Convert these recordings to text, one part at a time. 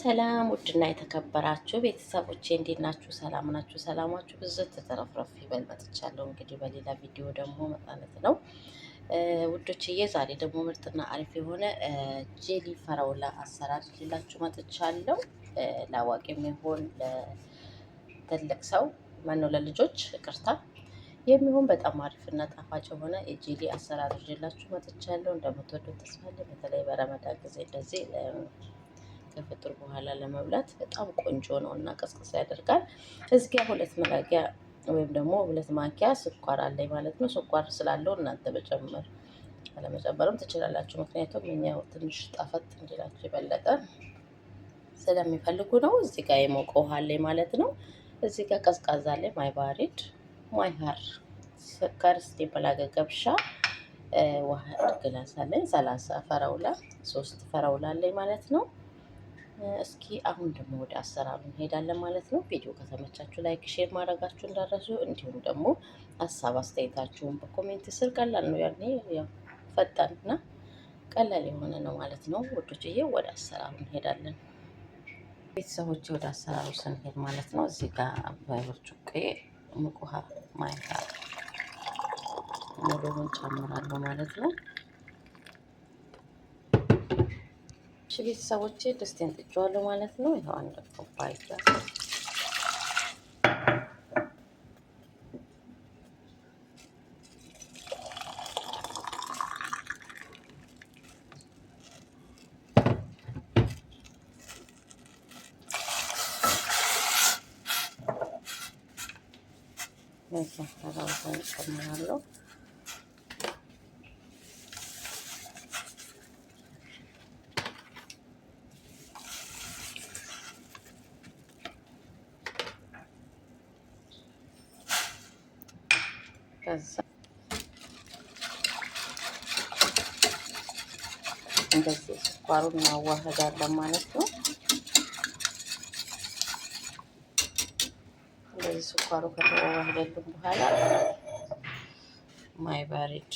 ሰላም ውድና የተከበራችሁ ቤተሰቦቼ እንዴት ናችሁ? ሰላም ናችሁ? ሰላማችሁ ብዝት ተተረፍረፍ ይበል። መጥቻለሁ እንግዲህ በሌላ ቪዲዮ ደግሞ ማለት ነው ውዶችዬ። ዛሬ ደግሞ ምርጥና አሪፍ የሆነ ጄሊ ፈራውላ አሰራር ይዤላችሁ መጥቻለሁ። ለአዋቂ የሚሆን ለትልቅ ሰው ማነው ለልጆች ይቅርታ የሚሆን በጣም አሪፍና ጣፋጭ የሆነ የጄሊ አሰራር ይዤላችሁ መጥቻለሁ። እንደምትወዱት ተስፋ አለኝ። በተለይ በረመዳን ጊዜ እንደዚህ ከፍጡር በኋላ ለመብላት በጣም ቆንጆ ነው እና ቀስቀስ ያደርጋል። እዚህ ጋር 2 መላጊያ ወይም ደግሞ 2 ማንኪያ ስኳር አለኝ ማለት ነው። ስኳር ስላለው እናንተ መጨመር አለመጨመርም ትችላላችሁ። ምክንያቱም እኛው ትንሽ ጣፈጥ እንዲላችሁ የበለጠ ስለሚፈልጉ ነው። እዚህ ጋር የሞቀ ውሃ አለኝ ማለት ነው። እዚህ ጋር ቀዝቃዛ አለኝ ማይባሪድ ማይሃር ስኳር ስቴፕላገ ገብሻ ውሃ ግላስ አለኝ 30 ፈራውላ 3 ፈራውላ አለኝ ማለት ነው። እስኪ አሁን ደግሞ ወደ አሰራሩ እንሄዳለን ማለት ነው። ቪዲዮ ከተመቻችሁ ላይክ፣ ሼር ማድረጋችሁ እንዳረሱ እንዲሁም ደግሞ ሀሳብ አስተያየታችሁን በኮሜንት ስር ቀላል ነው ያኔ ያው ፈጣንና ቀላል የሆነ ነው ማለት ነው። ወዶችዬ ወደ አሰራሩ እንሄዳለን። ቤተሰቦች ወደ አሰራሩ ስንሄድ ማለት ነው እዚህ ጋር በብርጭቆ ሙቅ ውሃ ማይካ ሙሉውን ጨምራለሁ ማለት ነው። ቤተሰቦቼ ድስቴን ጥጄዋለሁ ማለት ነው። ይኸው አንድ ኩባያ ጨምራለሁ። ከዛ እንደዚህ ስኳሩን እናዋህዳለን ማለት ነው። እንደዚህ ስኳሩ ከተዋህደልን በኋላ ማይባሪድ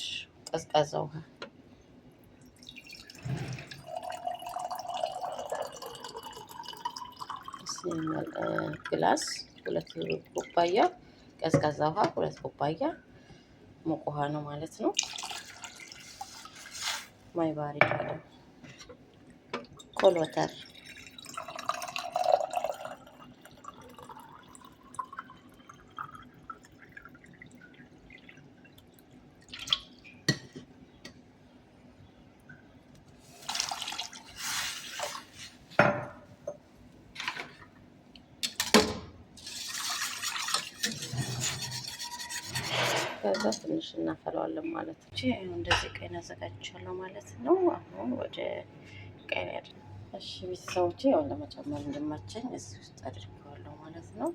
ቀዝቃዛ ውሃ ግላስ 2 ኩባያ ቀዝቃዛ ውሃ 2 ኩባያ ሙቅ ውሃ ነው ማለት ነው። ማይባሪድ አለ ኮልወተር ከዛ ትንሽ እናፈላዋለን ማለት ነው። እንደዚህ ቀይ አዘጋጅቻለሁ ማለት ነው። አሁን ወደ ቀይ ያድ እሺ ቤተሰቦቼ ያው ለመጨመር እንዲመቸኝ እዚህ ውስጥ አድርገዋለሁ ማለት ነው።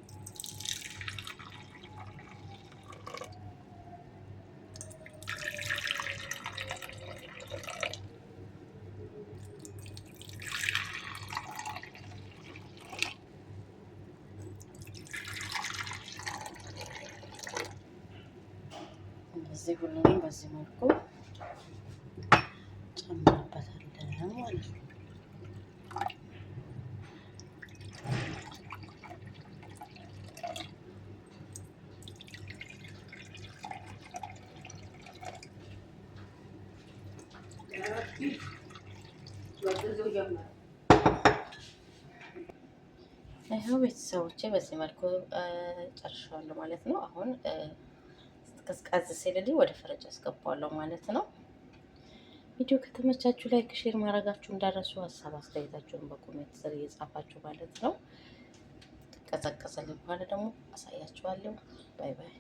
እዚህ ሁሉንም በዚህ መልኩ ጨምረበታለን ማለት ነው። ይኸው ቤተሰቦቼ በዚህ መልኩ ጨርሻለሁ ማለት ነው። አሁን ቀዝቀዝ ሲልልኝ ወደ ፍሪጅ አስገባዋለሁ ማለት ነው። ቪዲዮ ከተመቻችሁ ላይክ፣ ሼር ማድረጋችሁ እንዳረሱ፣ ሀሳብ አስተያየታችሁን በኮሜንት ስር እየጻፋችሁ ማለት ነው። ከቀዘቀዘልኝ በኋላ ደግሞ አሳያችኋለሁ። ባይ ባይ።